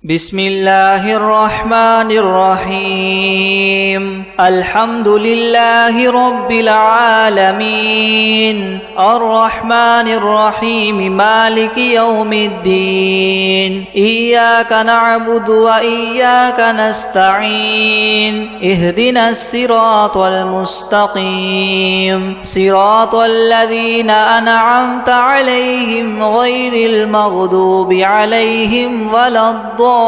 بسم الله الرحمن الرحيم الحمد لله رب العالمين الرحمن الرحيم مالك يوم الدين إياك نعبد وإياك نستعين اهدنا الصراط المستقيم صراط الذين أنعمت عليهم غير المغضوب عليهم ولا الضالين.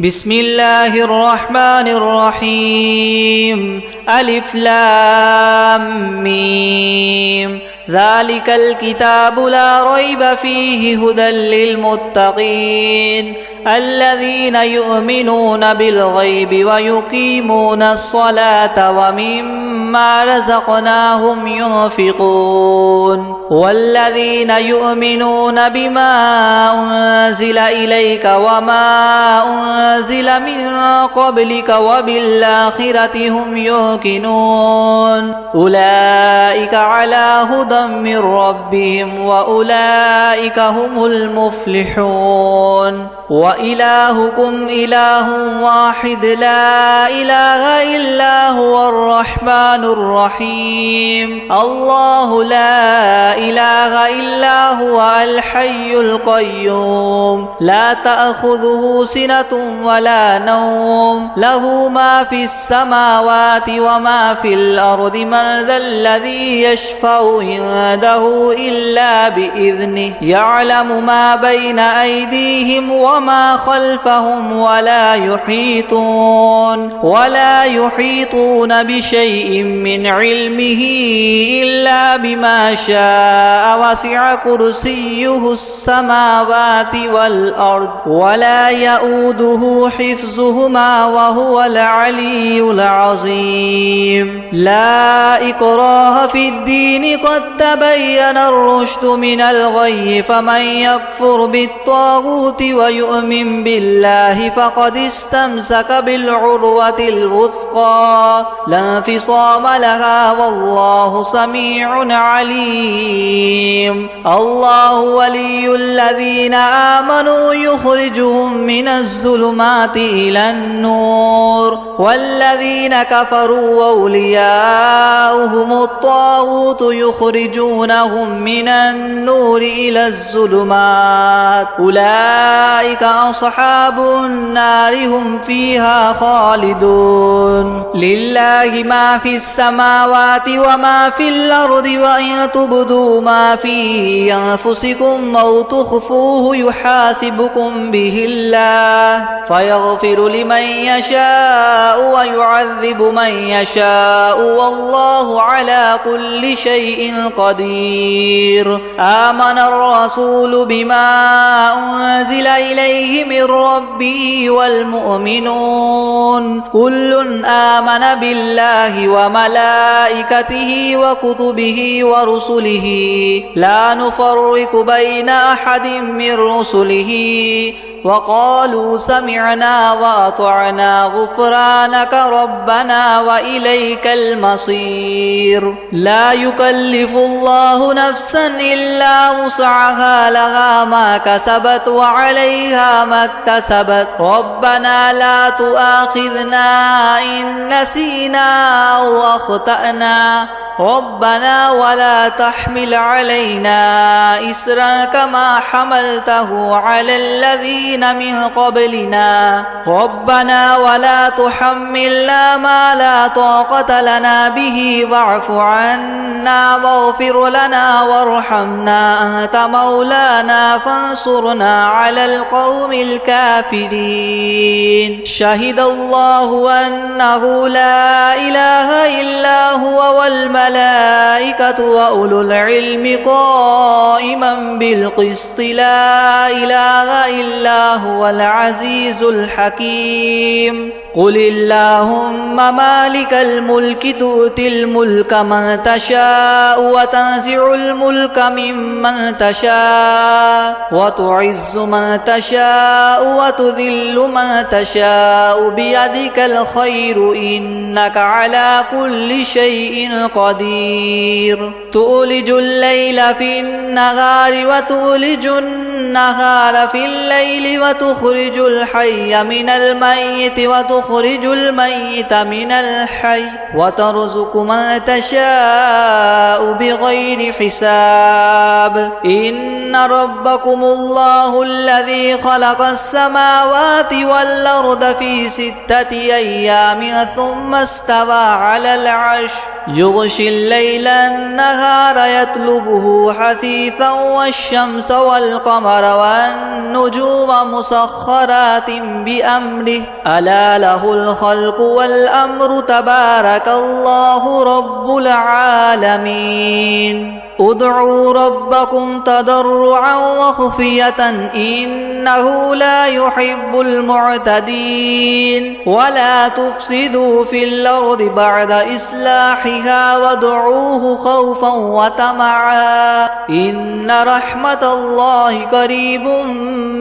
بسم الله الرحمن الرحيم ألف لام ميم ذلك الكتاب لا ريب فيه هدى للمتقين الذين يؤمنون بالغيب ويقيمون الصلاة ومما رزقناهم ينفقون والذين يؤمنون بما أنزل إليك وما أنزل من قبلك وبالآخرة هم يوقنون أولئك على هدى من ربهم وأولئك هم المفلحون وإلهكم إله واحد لا إله إلا هو الرحمن الرحيم الله لا إله إلا هو الحي القيوم لا تأخذه سنة ولا نوم له ما في السماوات وما في الأرض من ذا الذي يشفع عنده إلا بإذنه يعلم ما بين أيديهم وما خلفهم ولا يحيطون بشيء من علمه إلا بما شاء وسع كرسيه السماوات والأرض ولا يؤوده حفظهما وهو العلي العظيم لا إكراه في الدين قد تبين الرشد من الغي فمن يكفر بالطاغوت ويؤمن بالله فقد استمسك بالعروة الوثقى لا انفصام لها والله سميع عليم الله ولي الذين آمنوا يخرجهم من الظلمات إلى النور والذين كفروا أولياؤهم الطاغوت يخرجونهم من النور إلى الظلمات أولئك أصحاب النار هم فيها خالدون لله ما في السماوات وما في الأرض وإن تبدوا ما في أنفسكم أو تخفوه يحاسبكم به الله فيغفر لمن يشاء ويعذب من يشاء والله على كل شيء قدير آمن الرسول بما أنزل إليه من ربه والمؤمنون كل آمن بالله وملائكته وكتبه ورسله لا نفرق بين أحد من رسله وقالوا سمعنا وأطعنا غفرانك ربنا وإليك المصير لا يكلف الله نفسا إلا وسعها لها ما كسبت وعليها ما اكتسبت ربنا لا تؤاخذنا إن نسينا أو أخطأنا ربنا ولا تحمل علينا إسرا كما حملته على الذين من قبلنا ربنا ولا تحملنا ما لا طاقة لنا به واعف عنا واغفر لنا وارحمنا أنت مولانا فانصرنا على القوم الكافرين شهد الله أنه لا إله إلا هو والملائكة وأولو العلم قائما بالقسط لا إله إلا هو العزيز الحكيم قل اللهم مالك الملك تؤتي الملك من تشاء وتنزع الملك ممن تشاء وتعز من تشاء وتذل من تشاء بيدك الخير إنك على كل شيء قدير تولج الليل في النهار وتولج النهار في الليل وتخرج الحي من الميت وتخرج الميت من الحي وترزق من تشاء بغير حساب إن ربكم الله الذي خلق السماوات والأرض في 6 أيام ثم استوى على العرش يغشي الليل النهار يطلبه حثيثا والشمس والقمر والنجوم مسخرات بأمره ألا له الخلق والأمر تبارك الله رب العالمين ادعوا ربكم تضرعا وخفية إنه لا يحب المعتدين ولا تفسدوا في الأرض بعد إصلاحها وادعوه خوفا وطمعا إن رحمة الله قريب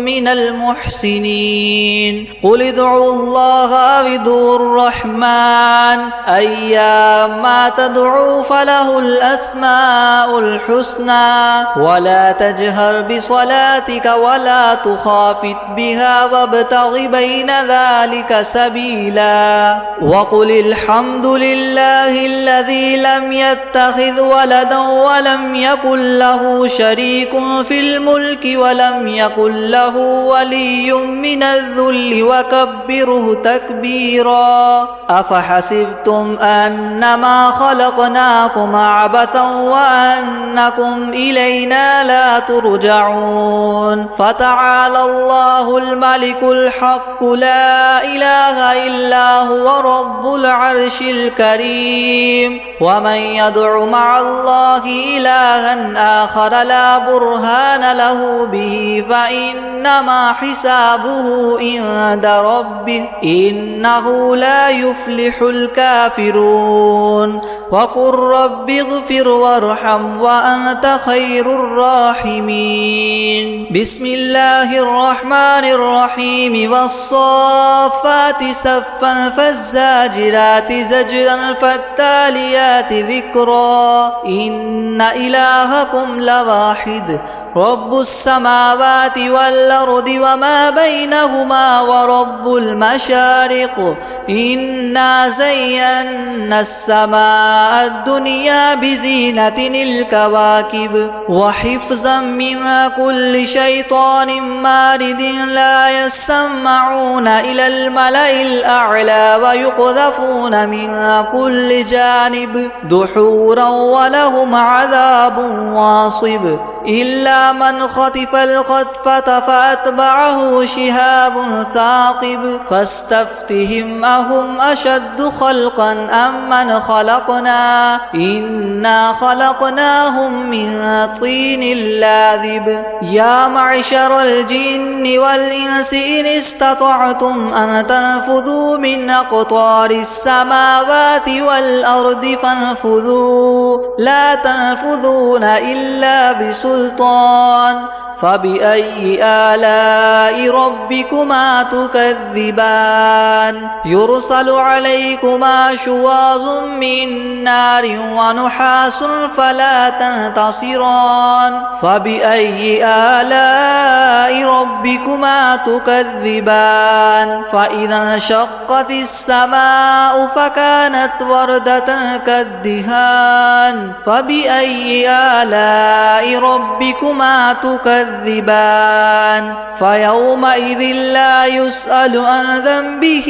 من المحسنين قل ادعوا الله أو ادعوا الرحمن أيما تدعوا فله الأسماء الحسنى ولا تجهر بصلاتك ولا تخافت بها وابتغ بين ذلك سبيلا وقل الحمد لله الذي لم يتخذ ولدا ولم يكن له شريك في الملك ولم يكن له ولي من الذل وكبره تكبيرا أفحسبتم أنما خلقناكم عبثا وأنكم إلينا لا ترجعون فتعالى الله الملك الحق لا إله إلا هو رب العرش الكريم ومن يدع مع الله إلها آخر لا برهان له به فإنما حسابه عند ربه إنه لا يفلح الكافرون وقل رب اغفر وارحم وأنت خير الراحمين بسم الله الرحمن الرحيم والصافات صفا فالزاجرات زجرا فالتاليات ذكرا إن إلهكم لواحد رب السماوات والأرض وما بينهما ورب المشارق إنا زينا السماء الدنيا بزينة الكواكب وحفظا من كل شيطان مارد لا يسمعون إلى الملأ الأعلى ويقذفون من كل جانب دحورا ولهم عذاب واصب إلا من خطف الخطفة فأتبعه شهاب ثاقب فاستفتهم أهم أشد خلقا أم من خلقنا إنا خلقناهم من طين لاذب يا معشر الجن والإنس إن استطعتم أن تنفذوا من أقطار السماوات والأرض فانفذوا لا تنفذون إلا بسلطان فبأي آلاء ربكما تكذبان يرسل عليكما شواظ من نار ونحاس فلا تنتصران فبأي آلاء ربكما تكذبان فإذا انشقت السماء فكانت وردة كالدهان فبأي آلاء ربكما تكذبان فيومئذ لا يسأل عن ذنبه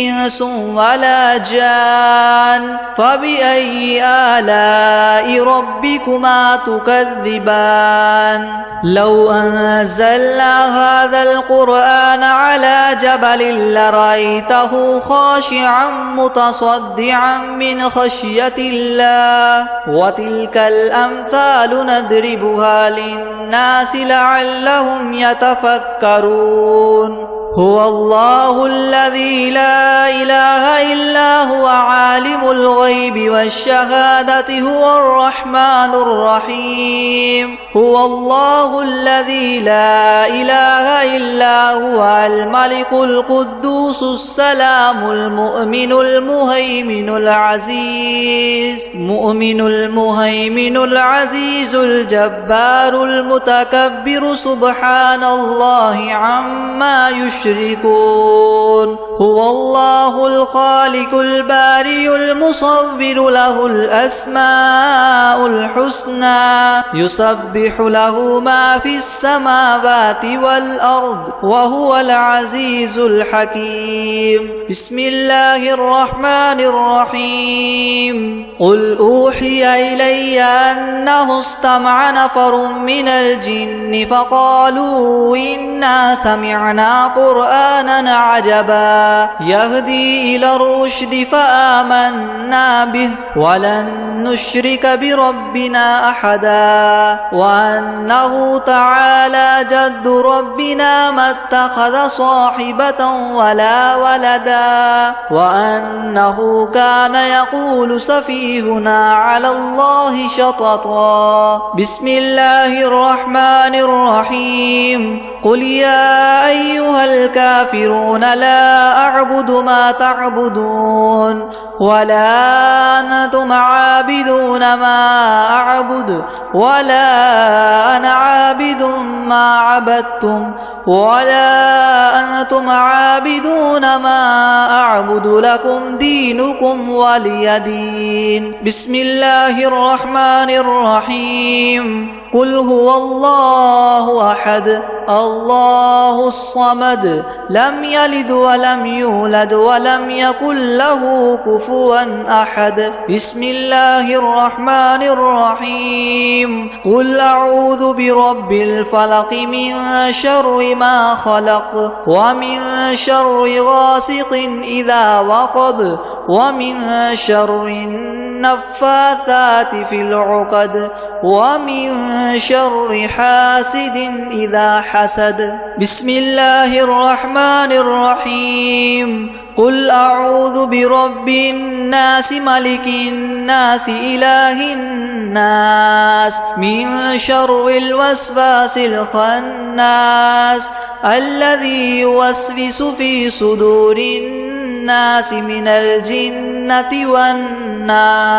إنس ولا جان فبأي آلاء ربكما تكذبان لو أنزلنا هذا القرآن على جبل لرأيته خاشعا متصدعا من خشية الله وتلك الأمثال نضربها للناس لعلهم يتفكرون هو الله الذي لا إله إلا هو عالم الغيب والشهادة هو الرحمن الرحيم هو الله الذي لا إله إلا هو الملك القدوس السلام المؤمن المهيمن العزيز الجبار المتكبر سبحان الله عما يشركون هو الله الخالق البارئ المصور له الأسماء الحسنى يسبح له ما في السماوات والأرض وهو العزيز الحكيم بسم الله الرحمن الرحيم قل أوحي إلي أنه استمع نفر من الجن فقالوا إنا سمعنا قرآنا عجبا يهدي إلى الرشد فآمنا به ولن نشرك بربنا أحدا وأنه تعالى جد ربنا ما اتخذ صاحبة ولا ولدا وأنه كان يقول سفيهنا على الله شططا بسم الله الرحمن الرحيم قل يا أيها الكافرون لا أعبد ما تعبدون ولا أنتم عابدون ما أعبد ولا أنا عابد ما عبدتم ولا أنتم عابدون ما أعبد لكم دينكم ولي دين بسم الله الرحمن الرحيم قل هو الله أحد الله الصمد لم يلد ولم يولد ولم يكن له كفوا أحد بسم الله الرحمن الرحيم قل أعوذ برب الفلق من شر ما خلق ومن شر غاسق إذا وقب ومن شر النفاثات في العقد ومن شر حاسد إذا حسد بسم الله الرحمن الرحيم قل أعوذ برب الناس ملك الناس إله الناس من شر الوسواس الخناس الذي يوسوس في صدور الناس من الجنة والناس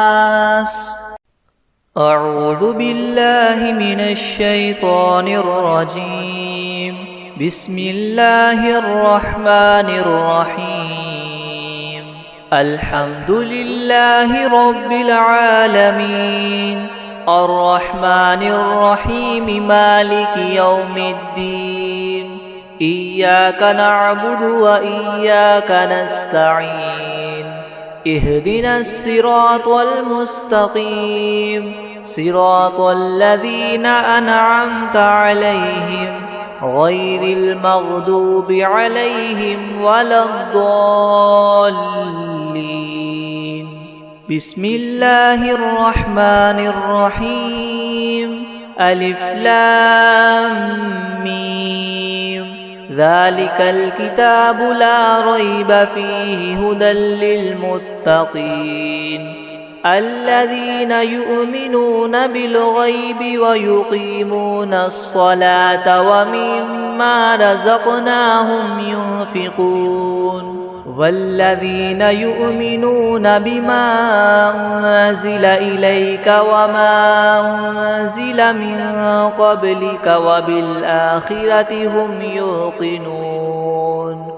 أعوذ بالله من الشيطان الرجيم بسم الله الرحمن الرحيم الحمد لله رب العالمين الرحمن الرحيم مالك يوم الدين إياك نعبد وإياك نستعين اهدنا الصراط المستقيم صراط الذين أنعمت عليهم غير المغضوب عليهم ولا الضالين بسم الله الرحمن الرحيم ألف لام ميم ذلك الكتاب لا ريب فيه هدى للمتقين الذين يؤمنون بالغيب ويقيمون الصلاة ومما رزقناهم ينفقون والذين يؤمنون بما أنزل إليك وما أنزل من قبلك وبالآخرة هم يوقنون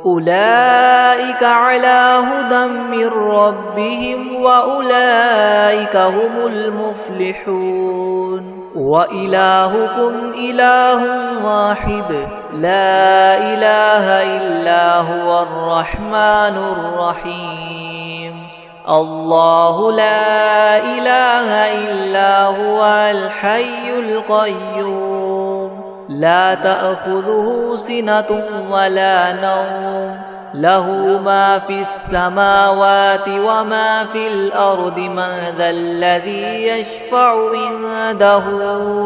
أولئك على هدى من ربهم وأولئك هم المفلحون وإلهكم إله واحد لا إله إلا هو الرحمن الرحيم الله لا إله إلا هو الحي القيوم لا تأخذه سنة ولا نوم له ما في السماوات وما في الأرض من ذا الذي يشفع عنده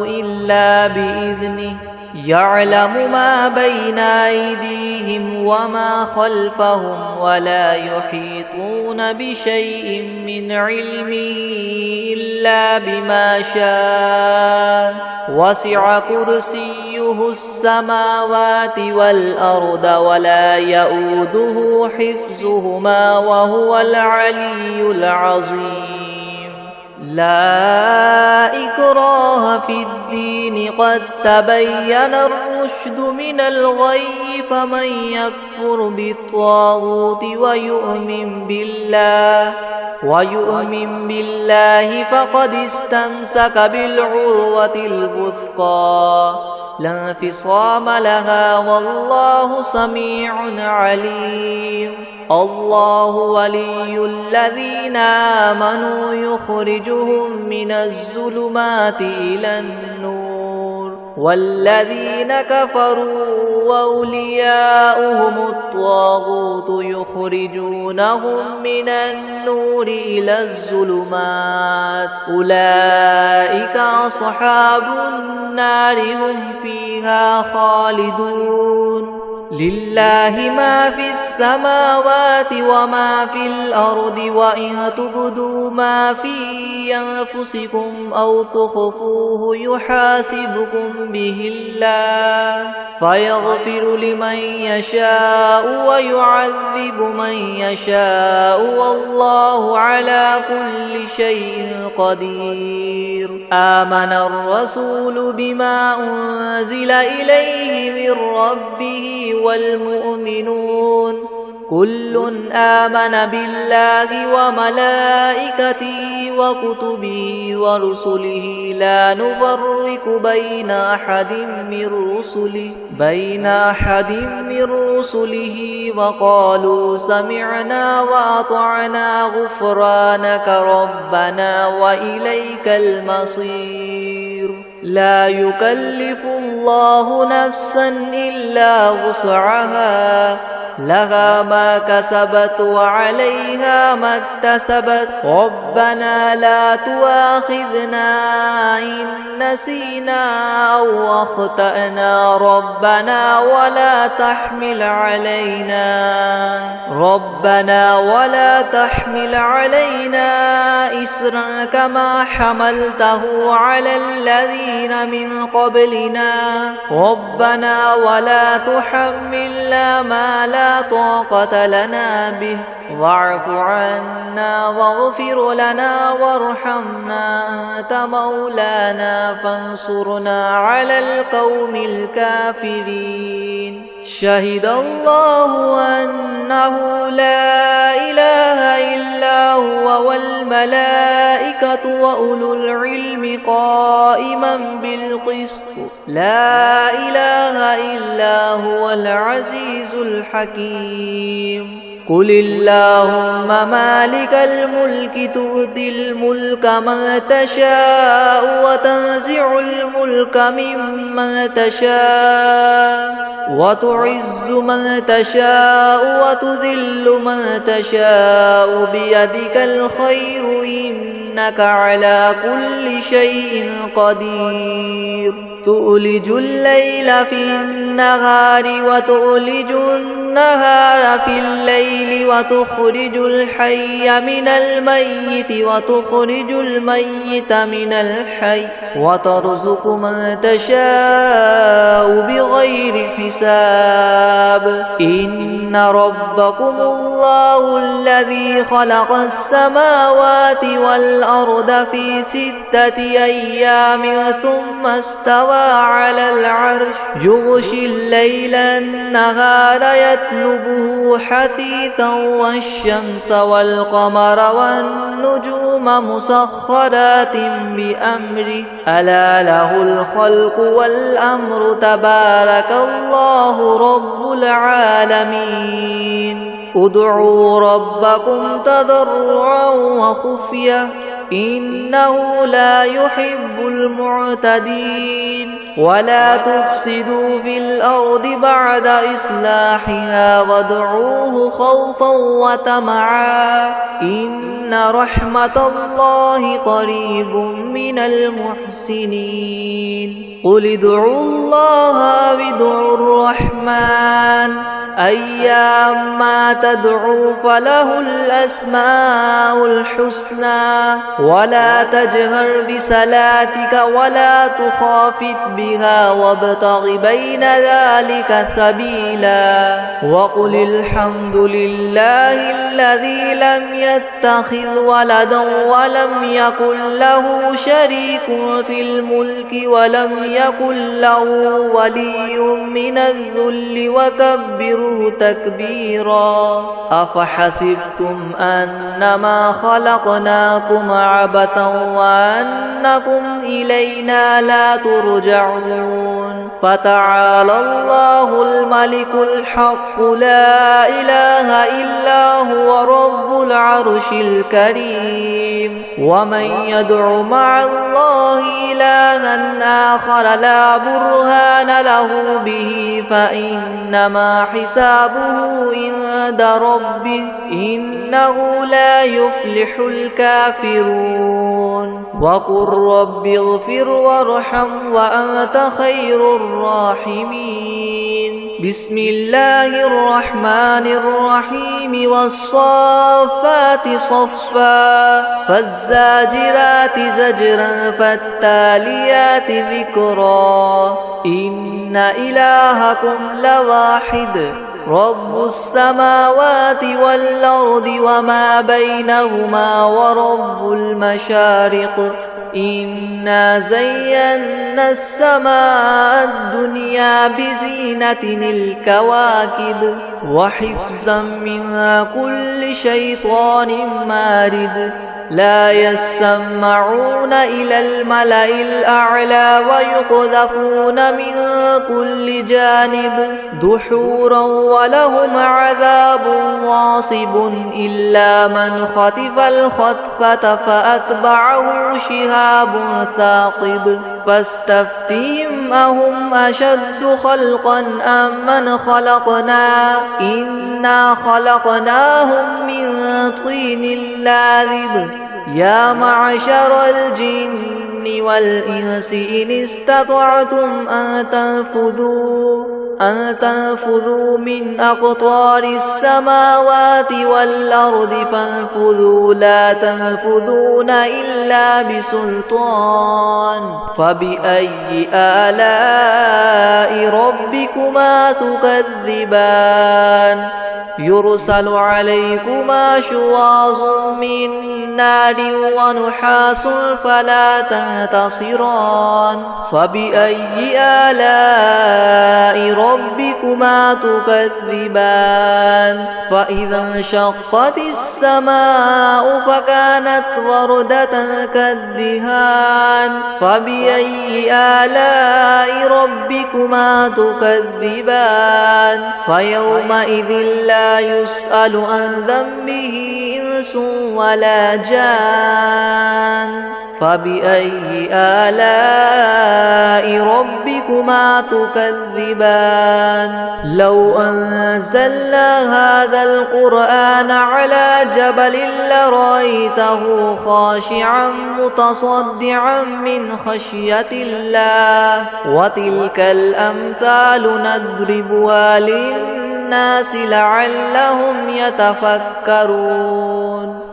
إلا بإذنه يعلم ما بين أيديهم وما خلفهم ولا يحيطون بشيء من علمه إلا بما شاء وسع كرسيه السماوات والأرض ولا يؤوده حفظهما وهو العلي العظيم لا إكراه في الدين قد تبين الرشد من الغي فمن يكفر بالطاغوت ويؤمن بالله فقد استمسك بالعروة الوثقى لا انفصام لها والله سميع عليم الله ولي الذين آمنوا يخرجهم من الظلمات إلى النور والذين كفروا أولياؤهم الطاغوت يخرجونهم من النور إلى الظلمات أولئك أصحاب النار هم فيها خالدون لله ما في السماوات وما في الأرض وإن تبدوا ما في أنفسكم أو تخفوه يحاسبكم به الله فيغفر لمن يشاء ويعذب من يشاء والله على كل شيء قدير آمن الرسول بما أنزل إليه من ربه والمؤمنون كل آمن بالله وملائكته وكتبه ورسله لا نفرق بين أحد من رسله وقالوا سمعنا وأطعنا غفرانك ربنا وإليك المصير لا يكلف الله نفسا إلا وسعها لها ما كسبت وعليها ما اكتسبت ربنا لا تؤاخذنا إن نسينا أو أخطأنا ربنا ولا تحمل علينا إسرا كما حملته على الذين من قبلنا ربنا ولا تحملنا ما لا طاقة لنا به واعف عنا واغفر لنا وارحمنا أنت مولانا فانصرنا على القوم الكافرين شهد الله أنه لا إله إلا هو والملائكة وأولو العلم قائما بالقسط لا إله إلا هو العزيز الحكيم قل اللهم مالك الملك تؤتي الملك من تشاء وتنزع الملك ممن تشاء وتعز من تشاء وتذل من تشاء بيدك الخير إنك على كل شيء قدير تؤلج الليل في النهار وتؤلج النهار في الليل وتخرج الحي من الميت وتخرج الميت من الحي وترزق من تشاء بغير حساب إن ربكم الله الذي خلق السماوات والأرض في 6 أيام ثم استوى على العرش يغشي الليل النهار يطلبه حثيثا والشمس والقمر والنجوم مسخرات بأمره ألا له الخلق والأمر تبارك الله رب العالمين ادعوا ربكم تضرعا وخفية إنه لا يحب المعتدين ولا تفسدوا في الأرض بعد إصلاحها وادعوه خوفا وطمعا إن رحمة الله قريب من المحسنين قل ادعوا الله أو ادعوا الرحمن أيما تدعوا فله الأسماء الحسنى ولا تجهر بصلاتك ولا تخافت بها وابتغ بين ذلك سبيلا وقل الحمد لله الذي لم يتخذ ولدا ولم يكن له شريك في الملك ولم يكن له ولي من الذل وكبره تكبيرا أفحسبتم أنما خلقناكم عبثا وأنكم إلينا لا ترجعون فتعالى الله الملك الحق لا إله إلا هو رب العرش الكريم ومن يدع مع الله إلها آخر لا برهان له به فإنما حسابه عند ربه إنه لا يفلح الكافرون وقل رب اغفر وارحم وأنت خير الراحمين بسم الله الرحمن الرحيم والصافات صفا فالزاجرات زجرا فالتاليات ذكرا إن إلهكم لواحد رب السماوات والأرض وما بينهما ورب المشارق إنا زينا السماء الدنيا بزينة الكواكب وحفظا من كل شيطان مارد لا يسمعون إلى الملأ الأعلى ويقذفون من كل جانب دحورا ولهم عذاب واصب إلا من خطف الخطفة فأتبعه شهاب ثاقب فاستفتهم أهم أشد خلقا أم من خلقنا إنا خلقناهم من طين لاذب يا معشر الجن والإنس إن استطعتم أن تنفذوا من أقطار السماوات والأرض فانفذوا لا تنفذون إلا بسلطان فبأي آلاء ربكما تكذبان يرسل عليكما شواظ من نار ونحاس فلا تنتصران فبأي آلاء ربكما تكذبان فإذا انشقت السماء فكانت وردة كالدهان فبأي آلاء ربكما تكذبان فيومئذ لا يسأل عن ذنبه إنس ولا جان فبأي آلاء ربكما تكذبان لو أنزلنا هذا القرآن على جبل لرأيته خاشعا متصدعا من خشية الله وتلك الأمثال نضربها للناس لعلهم يتفكرون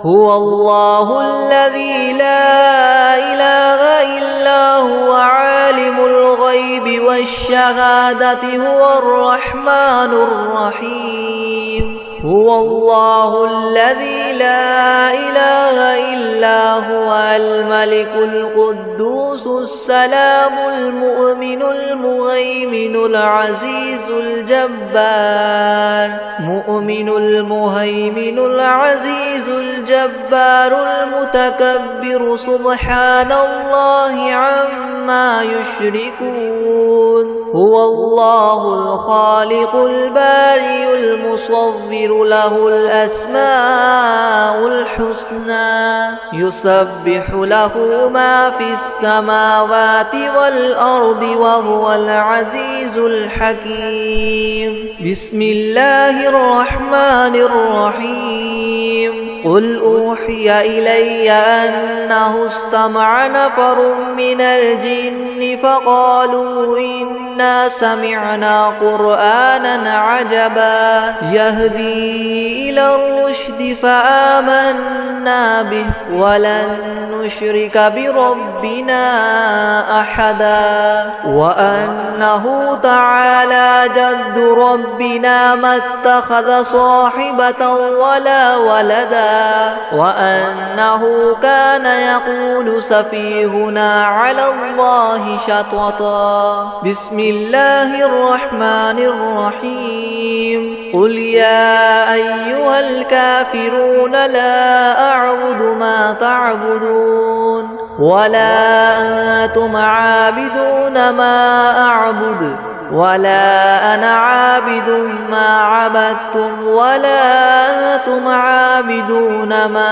هو الله الذي لا إله إلا هو عالم الغيب والشهادة هو الرحمن الرحيم هو الله الذي لا إله إلا هو الملك القدوس السلام المؤمن المهيمن العزيز الجبار مؤمن المهيمن العزيز الجبار المتكبر سبحان الله عما يشركون هو الله الخالق البارئ المصور له الأسماء الحسنى يسبح له ما في السماوات والأرض وهو العزيز الحكيم بسم الله الرحمن الرحيم قل أوحي إلي أنه استمع نفر من الجن فقالوا إنا سمعنا قرآنا عجبا يهدي إلى الرشد فآمنا به ولن نشرك بربنا أحدا وأنه تعالى جد ربنا ما اتخذ صاحبة ولا ولدا وأنه كان يقول سفيهنا على الله شططا بسم الله الرحمن الرحيم قل يا أيها الكافرون لا أعبد ما تعبدون ولا أنتم عابدون ما أعبد ولا أنا عابد ما عبدتم ولا أنتم عابدون ما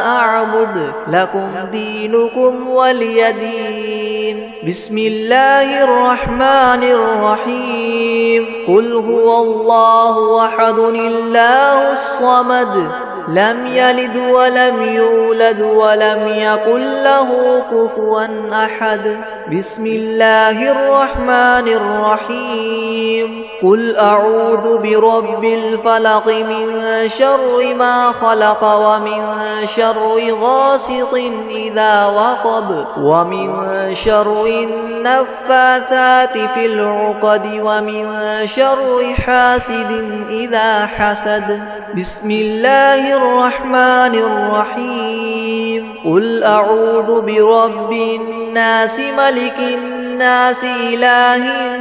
أعبد لكم دينكم ولي دين بسم الله الرحمن الرحيم قل هو الله أحد الله الصمد لم يلد ولم يولد ولم يكن له كفوا أحد بسم الله الرحمن الرحيم قل أعوذ برب الفلق من شر ما خلق ومن شر غاسق إذا وقب ومن شر النفاثات في العقد ومن شر حاسد إذا حسد بسم الله الرحمن الرحيم قل أعوذ برب الناس ملك الناس إله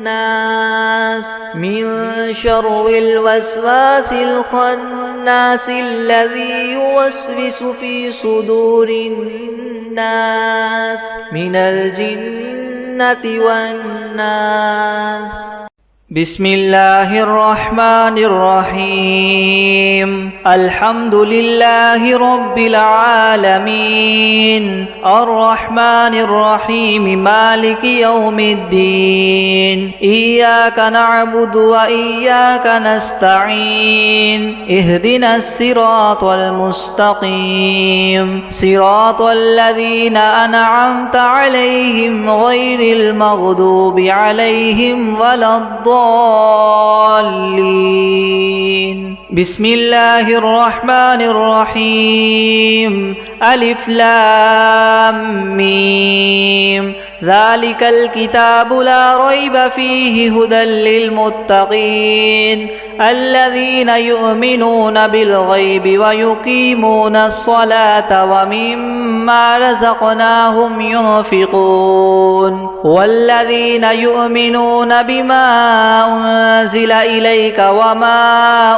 الناس من شر الوسواس الخناس الذي يوسوس في صدور الناس من الجنة والناس بسم الله الرحمن الرحيم الحمد لله رب العالمين الرحمن الرحيم مالك يوم الدين إياك نعبد وإياك نستعين اهدنا الصراط المستقيم صراط الذين أنعمت عليهم غير المغضوب عليهم ولا الضالين بسم الله الرحمن الرحيم ألف لام ميم ذلك الكتاب لا ريب فيه هدى للمتقين الذين يؤمنون بالغيب ويقيمون الصلاة ومما رزقناهم ينفقون والذين يؤمنون بما أنزل إليك وما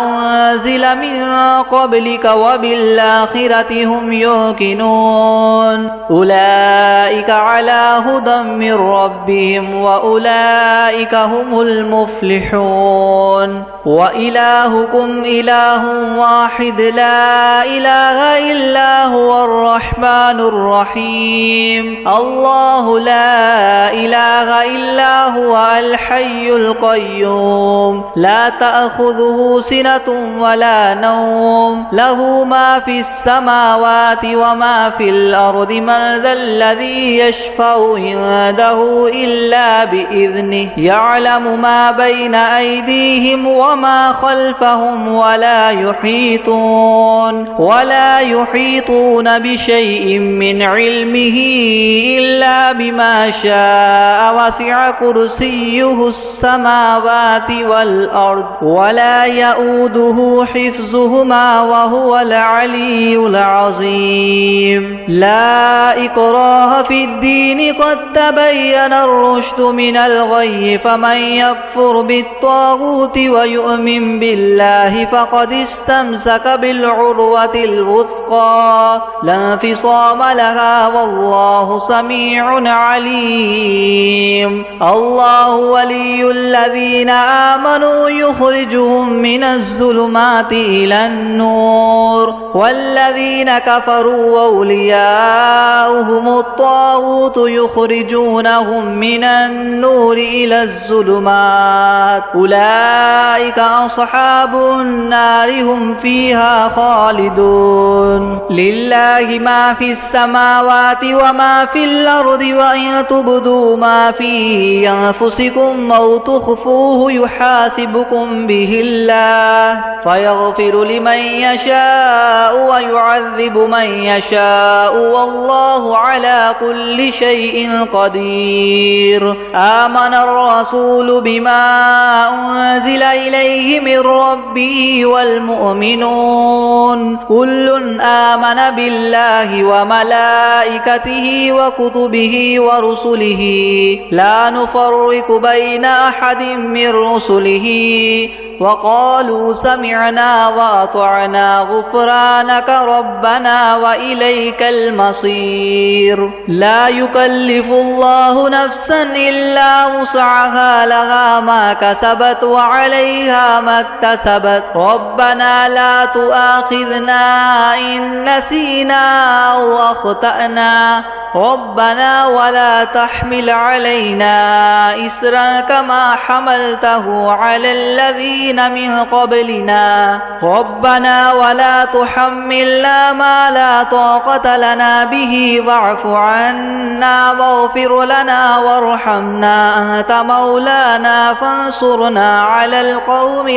أنزل من قبلك وبالآخرة هم يوقنون أولئك على هدى من ربهم وأولئك هم المفلحون وإلهكم إله واحد لا إله إلا هو الرحمن الرحيم الله لا إله إلا هو الحي القيوم لا تأخذه سنة ولا نوم له ما في السماوات وما في الأرض من ذا الذي يشفع عنده إلا بإذنه يعلم ما بين أيديهم وما خلفهم ولا يحيطون بشيء من علمه إلا بما شاء وسع كرسيه السماوات والأرض ولا يؤوده حفظهما وهو العلي العظيم لا إكراه في الدين قد تبين الرشد من الغي فمن يكفر بالطاغوت ويؤمن بالله فقد استمسك بالعروة الوثقى لا انفصام لها والله سميع عليم. الله ولي الذين آمنوا يخرجهم من الظلمات إلى النور والذين كفروا أولياؤهم الطاغوت يخرجونهم من النور إلى الظلمات أولئك أصحاب النار هم فيها خالدون. لله ما في السماوات وما في الأرض وإن تبدوا ما في أنفسكم أو تخفوه يحاسبكم به الله فيغفر لمن يشاء ويعذب من يشاء والله على كل شيء قدير. آمن الرسول بما أنزل إليه من ربه والمؤمنون كل آمن بالله وملائكته وكتبه ورسله لا نفرق بين أحد من رسله وقالوا سمعنا وأطعنا غفرانك ربنا وإليك المصير. لا يكلف الله نفسا إلا وسعها لها ما كسبت وعليها ما اكتسبت ربنا لا تؤاخذنا إن نسينا أو أخطأنا ربنا ولا تحمل علينا إسرا كما حملته على الذين من قبلنا ربنا ولا تحملنا ما لا طاقة لنا به واعف عنا واغفر لنا وارحمنا أنت مولانا فانصرنا على القوم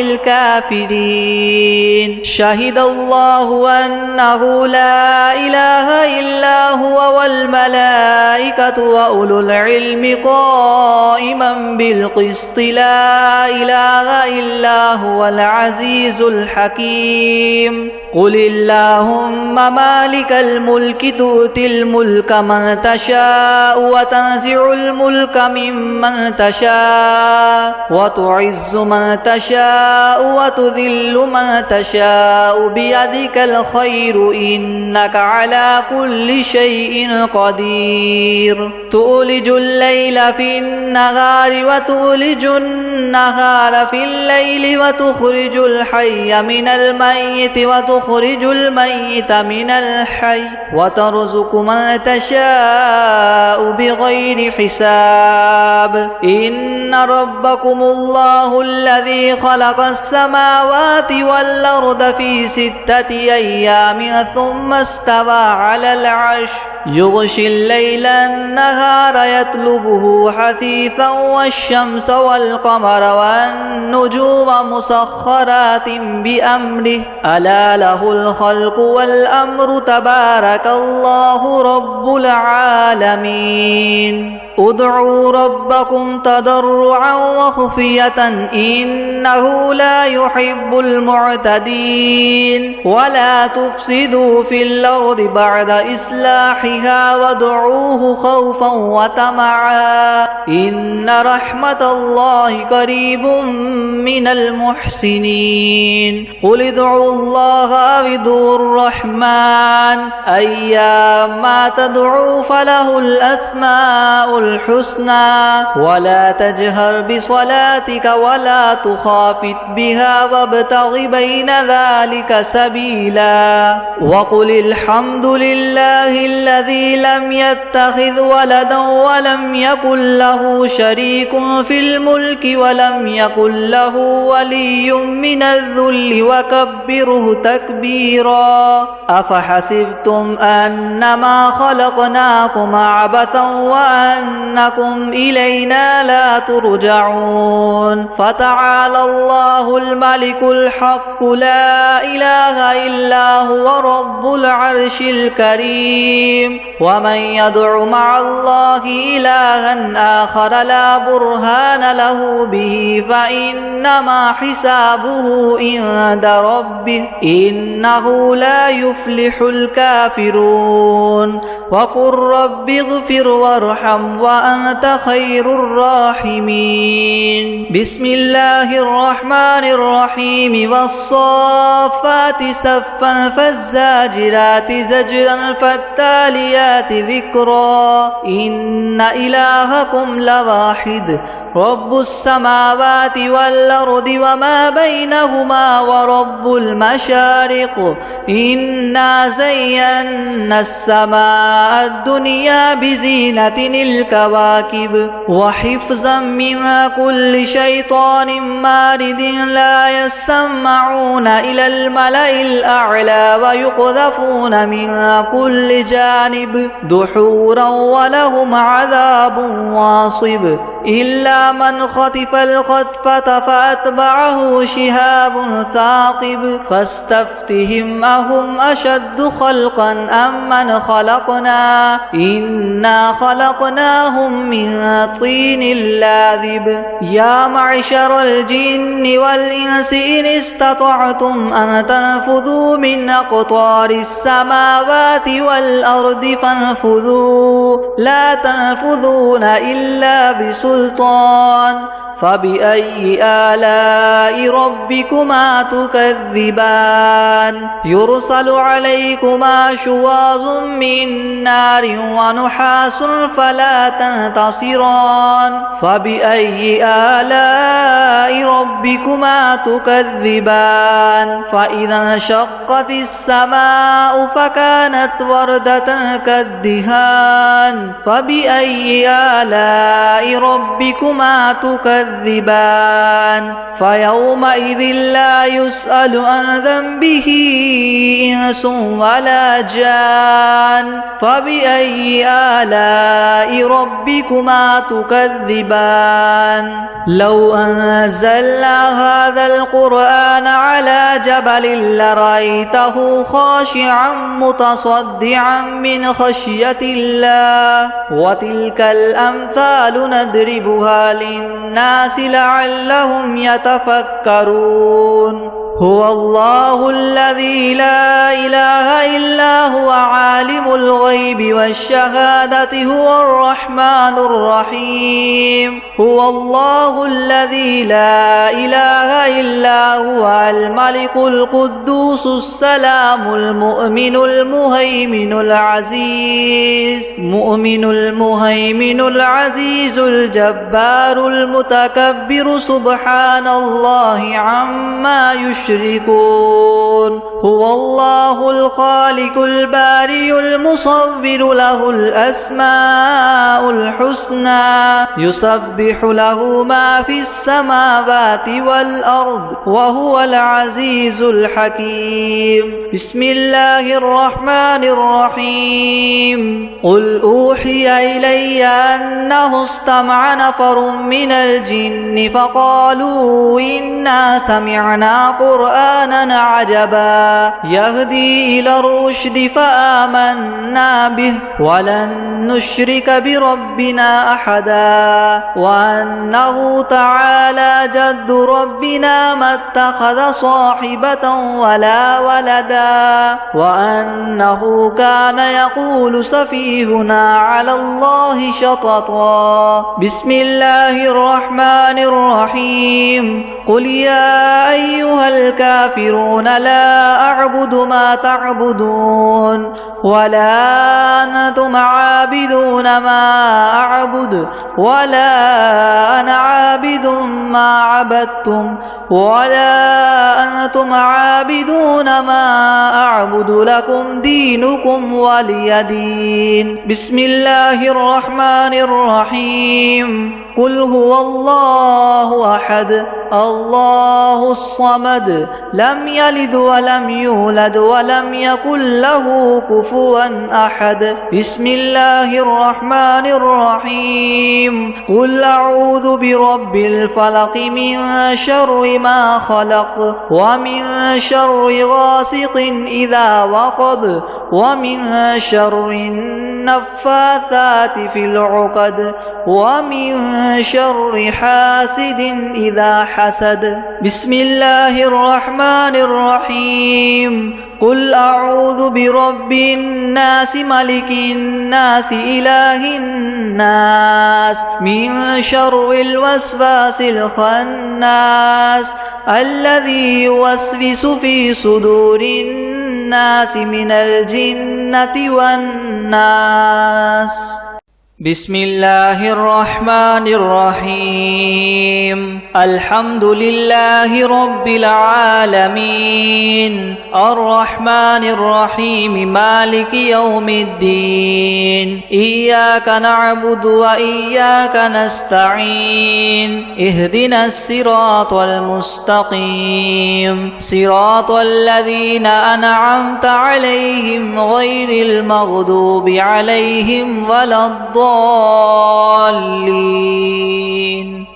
الكافرين. شهد الله أنه لا إله إلا هو والملائكة وأولو العلم قائما بالقسط لا إله إلا هو العزيز الحكيم. قل اللهم مالك الملك تؤتي الملك من تشاء وتنزع الملك ممن تشاء وتعز من تشاء وتذل من تشاء بيدك الخير إنك على كل شيء قدير. تولج الليل في النهار وتولج النهار في الليل وتخرج الحي من الميت وتخرج الميت من الحي وترزق من تشاء بغير حساب. إن ربكم الله الذي خلق السماوات والأرض في 6 أيام ثم استوى على العرش يغشي الليل النهار يطلبه حثيثا والشمس والقمر والنجوم مسخرات بأمره ألا له الخلق والأمر تبارك الله رب العالمين. ادعوا ربكم تضرعا وخفية إنه لا يحب المعتدين. ولا تفسدوا في الأرض بعد إصلاحها وادعوه خوفا وطمعا إن رحمة الله قريب من المحسنين. قل ادعوا الله أو ادعوا الرحمن أيما تدعوا فله الأسماء الحسنى ولا تجهر بصلاتك ولا تخافت بها وابتغ بين ذلك سبيلا. وقل الحمد لله الذي لم يتخذ ولدا ولم يكن له شريك في الملك ولم يكن له ولي من الذل وكبره تكبيرا. أفحسبتم أنما خلقناكم عبثا وأنكم إلينا لا ترجعون. فتعالى الله الملك الحق لا إله إلا هو رب العرش الكريم. ومن يدع مع الله إلها آخر لا برهان له به فإنما حسابه عند ربه إنه لا يفلح الكافرون وقل رب اغفر وارحم وأنت خير الراحمين بسم الله الرحمن الرحيم والصافات صفا فالزاجرات زجرا فالتاليات ذكرا إن إلهكم لواحد رب السماوات والأرض وما بينهما ورب المشارق إنا زينا السماء الدنيا بزينة الكواكب وحفظا من كل شيطان مارد لا يسمعون إلى الملأ الأعلى ويقذفون من كل جانب دحورا ولهم عذاب واصب إلا من خطف الخطفة فأتبعه شهاب ثاقب فاستفتهم أهم أشد خلقا أم من خلقنا إنا خلقناهم من طين لاذب يا معشر الجن والإنس إن استطعتم أن تنفذوا من أقطار السماوات والأرض فانفذوا لا تنفذون إلا بسلطان فبأي آلاء ربكما تكذبان يرسل عليكما شواظ من نار ونحاس فلا تنتصران فبأي آلاء ربكما تكذبان فإذا انشقت السماء فكانت وردة كالدهان فبأي آلاء ربكما تكذبان فيومئذ لا يسأل عن ذنبه إنس ولا جان فبأي آلاء ربكما تكذبان لو أنزلنا هذا القرآن على جبل لرأيته خاشعا متصدعا من خشية الله وتلك الأمثال نضربها للناس لعلهم يتفكرون هو الله الذي لا إله إلا هو عالم الغيب والشهادة هو الرحمن الرحيم هو الله الذي لا إله إلا هو الملك القدوس السلام المؤمن المهيمن العزيز الجبار المتكبر سبحان الله عما يشركون هو الله الخالق البارئ المصور له الأسماء الحسنى يسبح له ما في السماوات والأرض وهو العزيز الحكيم بسم الله الرحمن الرحيم قل أوحي إلي أنه استمع نفر من الجن فقالوا إنا سمعنا قرآنا عجبا يهدي إلى الرشد فآمنا به ولن نشرك بربنا أحدا وأنه تعالى جد ربنا ما اتخذ صاحبة ولا ولدا وأنه كان يقول سفيهنا على الله شططا بسم الله الرحمن الرحيم قل يا أيها الكافرون لا أعبد ما تعبدون ولا أنتم عابدون ما أعبد ولا أنا عابد ما عبدتم ولا أنتم عابدون ما أعبد لكم دينكم ولي دين بسم الله الرحمن الرحيم قل هو الله أحد الله الصمد لم يلد ولم يولد ولم يكن له كفوا أحد بسم الله الرحمن الرحيم قل أعوذ برب الفلق من شر ما خلق ومن شر غاسق إذا وقب ومن شر النفاثات في العقد ومن شر حاسد إذا حسد. بسم الله الرحمن الرحيم. قل أعوذ برب الناس ملك الناس إله الناس من شر الوسواس الخناس الذي يوسوس في صدور الناس من الجنة والناس. بسم الله الرحمن الرحيم. الحمد لله رب العالمين الرحمن الرحيم مالك يوم الدين إياك نعبد وإياك نستعين اهدنا الصراط المستقيم صراط الذين أنعمت عليهم غير المغضوب عليهم ولا الضالين.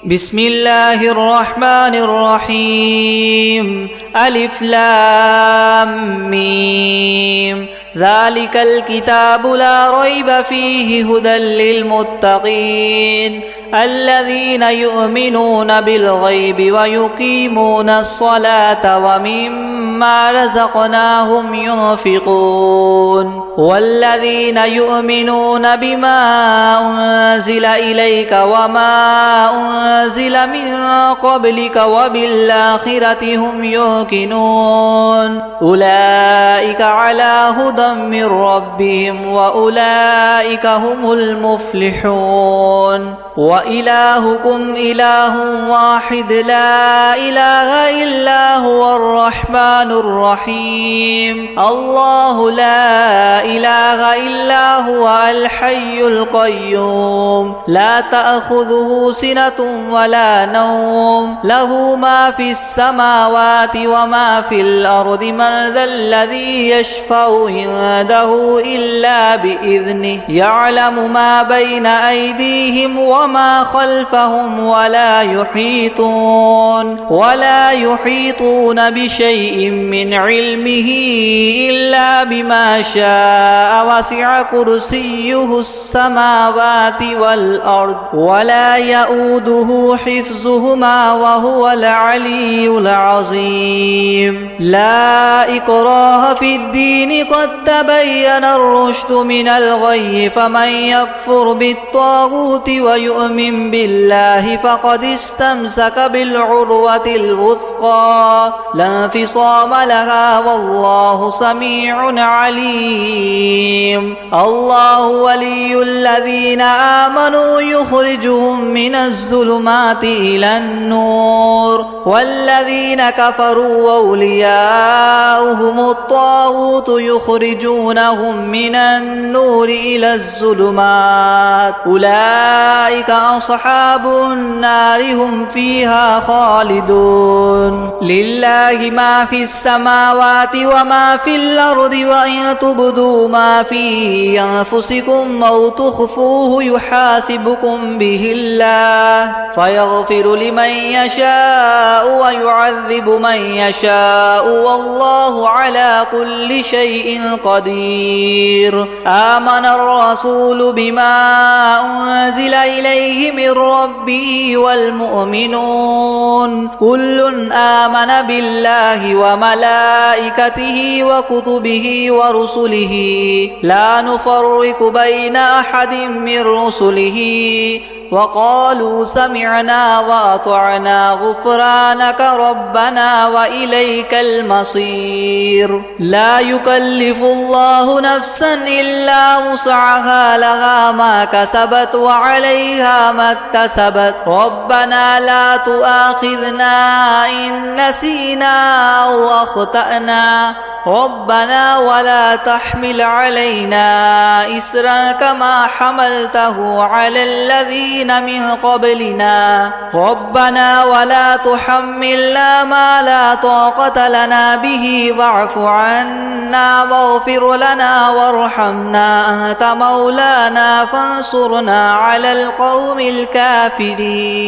بسم الله الرحمن الرحيم. ألف لام ميم ذلك الكتاب لا ريب فيه هدى للمتقين الذين يؤمنون بالغيب ويقيمون الصلاة ومما رزقناهم ينفقون والذين يؤمنون بما أنزل إليك وما أنزل من قبلك وبالآخرة هم يوقنون أولئك على هدى من ربهم وأولئك هم المفلحون. وإلهكم إله واحد لا إله إلا هو الرحمن الرحيم الله لا إله إلا هو الحي القيوم لا تأخذه سنة ولا نوم له ما في السماوات وما في الأرض من ذا الذي يشفع عنده إلا بإذنه يعلم ما بين أيديهم وما خلفهم ولا يحيطون بشيء من علمه إلا بما شاء وسع كرسيه السماوات والأرض ولا يؤوده حفظهما وهو العلي العظيم. لا إكراه في الدين قد تبين الرشد من الغي فمن يكفر بالطاغوت ويؤمن بالله فقد استمسك بالعروة الوثقى لا انفصام لها والله سميع عليم. الله ولي الذين آمنوا يخرجهم من الظلمات إلى النور والذين كفروا أولياؤهم الطاغوت يخرجونهم من النور إلى الظلمات أولئك أصحاب النار هم فيها خالدون. لله ما في السماوات وما في الأرض وإن تبدوا ما في أنفسكم أو تخفوه يحاسبكم به الله فيغفر لمن يشاء ويعذب من يشاء والله على كل شيء قدير. آمن الرسول بما أنزل إليه من ربه والمؤمنون كل آمن بالله وملائكته وكتبه ورسله لا نفرق بين أحد من رسله وقالوا سمعنا وأطعنا غفرانك ربنا وإليك المصير. لا يكلف الله نفسا إلا وسعها لها ما كسبت وعليها ما اكتسبت ربنا لا تؤاخذنا إن نسينا أو أخطأنا ربنا ولا تحمل علينا إسرا كما حملته على الذين الذين من قبلنا ربنا ولا تحملنا ما لا طاقة لنا به واعف عنا واغفر لنا وارحمنا أنت مولانا فانصرنا على القوم الكافرين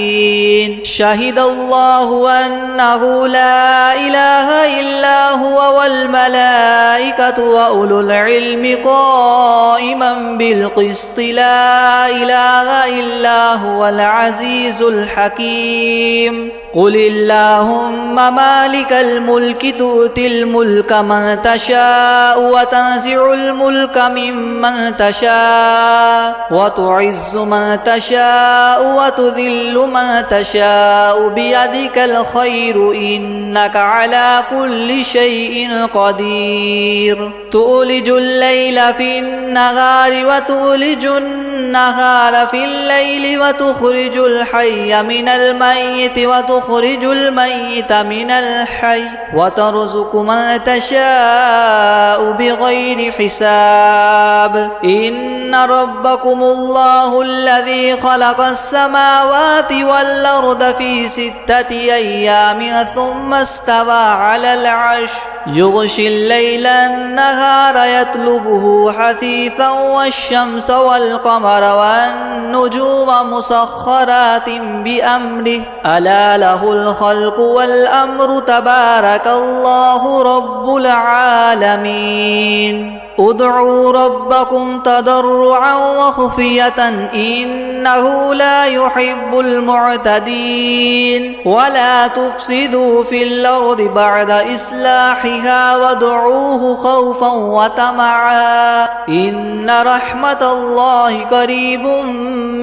شهد الله أنه لا إله إلا هو والملائكة وأولو العلم قائما بالقسط لا إله إلا هو العزيز الحكيم قل اللهم مالك الملك تؤتي الملك من تشاء وتنزع الملك ممن تشاء وتعز من تشاء وتذل من تشاء بيدك الخير إنك على كل شيء قدير تولج الليل في النهار وتولج النهار في الليل وتخرج الحي من الميت وتخرج الميت من الحي وترزق من تشاء بغير حساب إن ربكم الله الذي خلق السماوات والأرض في 6 أيام ثم استوى على العرش يغشي الليل النهار يطلبه حثيثا والشمس والقمر والنجوم مسخرات بأمره ألا له الخلق والأمر تبارك الله رب العالمين ادعوا ربكم تضرعا وخفية إنه لا يحب المعتدين ولا تفسدوا في الأرض بعد إصلاحها وادعوه خوفا وطمعا إن رحمة الله قريب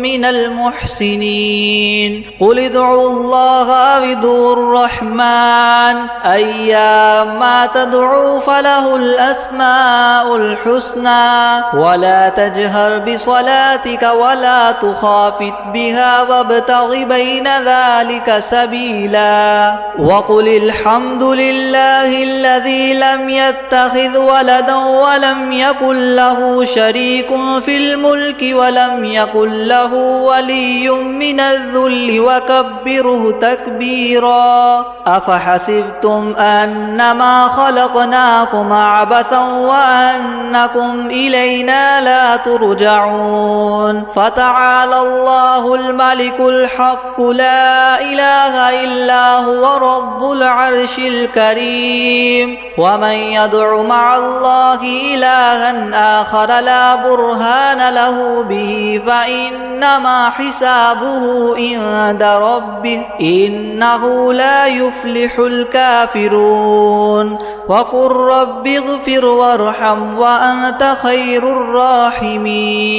من المحسنين قل ادعوا الله أو ادعوا الرحمن أيما تدعوا فله الأسماء الحسنى ولا تجهر بصلاتك ولا تخافت بها وابتغ بين ذلك سبيلا وقل الحمد لله الذي لم يتخذ ولدا ولم يكن له شريك في الملك ولم يكن له ولي من الذل وكبره تكبيرا أفحسبتم أنما خلقناكم عبثا وأنكم إلينا لا ترجعون فتعالى الله الملك الحق لا إله إلا هو رب العرش الكريم ومن يدع مع الله إلها آخر لا برهان له به فإنما حسابه عند ربه إنه لا يفلح الكافرون وقل رب اغفر وارحم وأنت خير الراحمين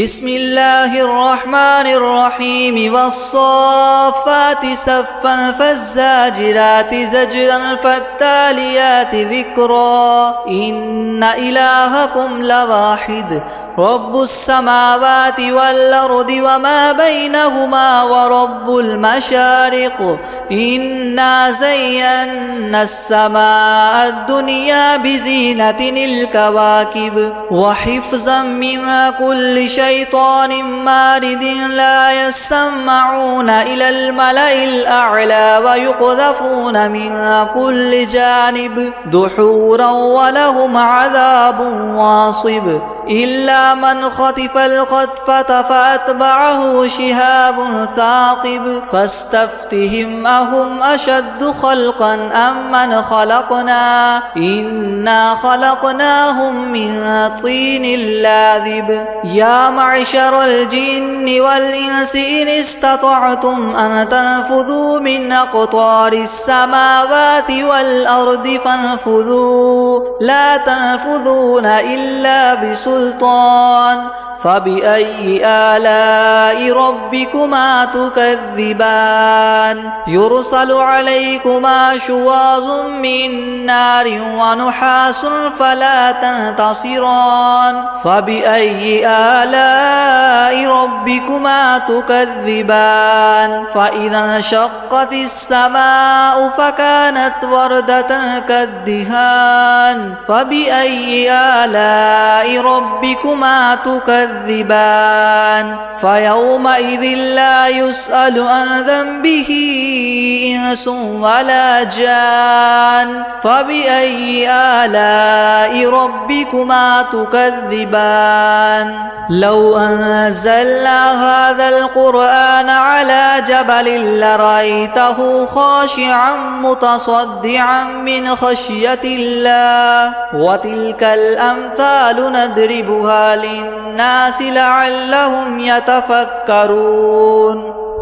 بسم الله الرحمن الرحيم والصافات صفا فالزاجرات زجرا فالتاليات ذكرا إن إلهكم لواحد رب السماوات والأرض وما بينهما ورب المشارق إنا زينا السماء الدنيا بزينة الكواكب وحفظا من كل شيطان مارد لا يسمعون إلى الملأ الأعلى ويقذفون من كل جانب دحورا ولهم عذاب واصب إلا من خطف الخطفة فأتبعه شهاب ثاقب فاستفتهم أهم أشد خلقا أم من خلقنا إنا خلقناهم من طين لاذب يا معشر الجن والإنس إن استطعتم أن تنفذوا من أقطار السماوات والأرض فانفذوا لا تنفذون إلا بسلطان فبأي آلاء ربكما تكذبان يرسل عليكما شواظ من نار ونحاس فلا تنتصران فبأي آلاء ربكما تكذبان فإذا انشقت السماء فكانت وردة كالدهان فبأي آلاء ربكما تكذبان تكذبان فيومئذ لا يسأل عن ذنبه إنس ولا جان فبأي آلاء ربكما تكذبان لو أنزلنا هذا القرآن على جبل لرأيته خاشعا متصدعا من خشية الله وتلك الأمثال نضربها للناس لعلهم يتفكرون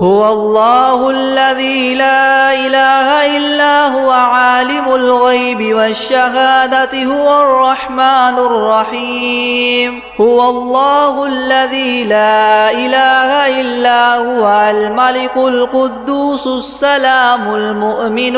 هو الله الذي لا إله إلا هو عالم الغيب والشهادة هو الرحمن الرحيم هو الله الذي لا إله إلا هو الملك القدوس السلام المؤمن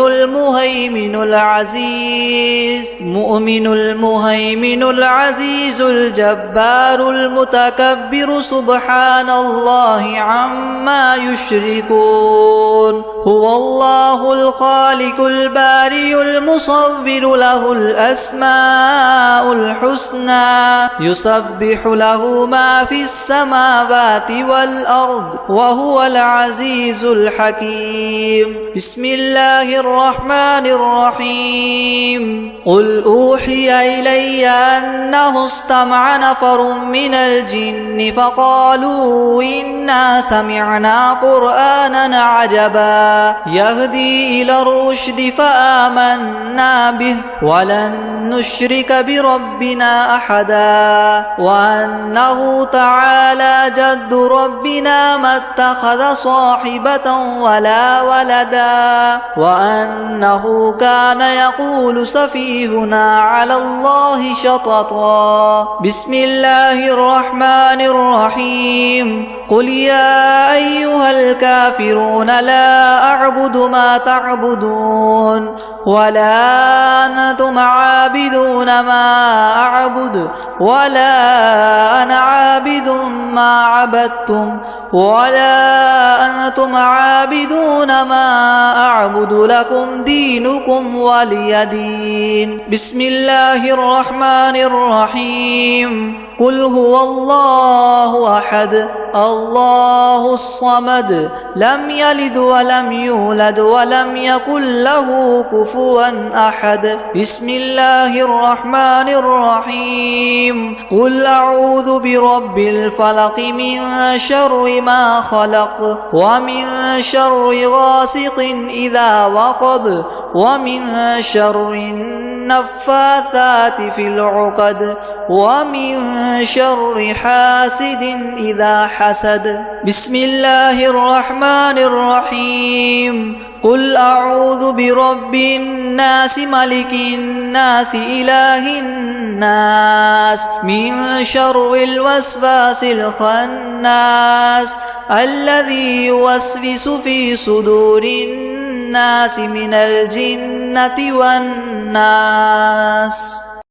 المهيمن العزيز الجبار المتكبر سبحان الله عما يشركون هو الله الخالق البارئ المصور له الأسماء الحسنى يسبح له ما في السماوات والأرض وهو العزيز الحكيم بسم الله الرحمن الرحيم قل أوحي إلي أنه استمع نفر من الجن فقالوا إنا سمعنا قرآنا عجبا يهدي إلى الرشد فآمنا به ولن نشرك بربنا أحدا وأنه تعالى جد ربنا ما اتخذ صاحبة ولا ولدا وأنه كان يقول سفيهنا على الله شططا بسم الله الرحمن الرحيم قل يا أيها الكافرون لا أعبد ما تعبدون ولا أنتم عابدون ما أعبد ولا أنا عابد ما عبدتم ولا أنتم عابدون ما أعبد لكم دينكم ولي دين بسم الله الرحمن الرحيم قل هو الله أحد الله الصمد لم يلد ولم يولد ولم يكن له كفوا أحد بسم الله الرحمن الرحيم قل أعوذ برب الفلق من شر ما خلق ومن شر غاسق إذا وقب ومن شر النفاثات في العقد ومن شر حاسد إذا حسد بسم الله الرحمن الرحيم قل أعوذ برب الناس ملك الناس إله الناس من شر الوسواس الخناس الذي يوسوس في صدور الناس من الجنة والناس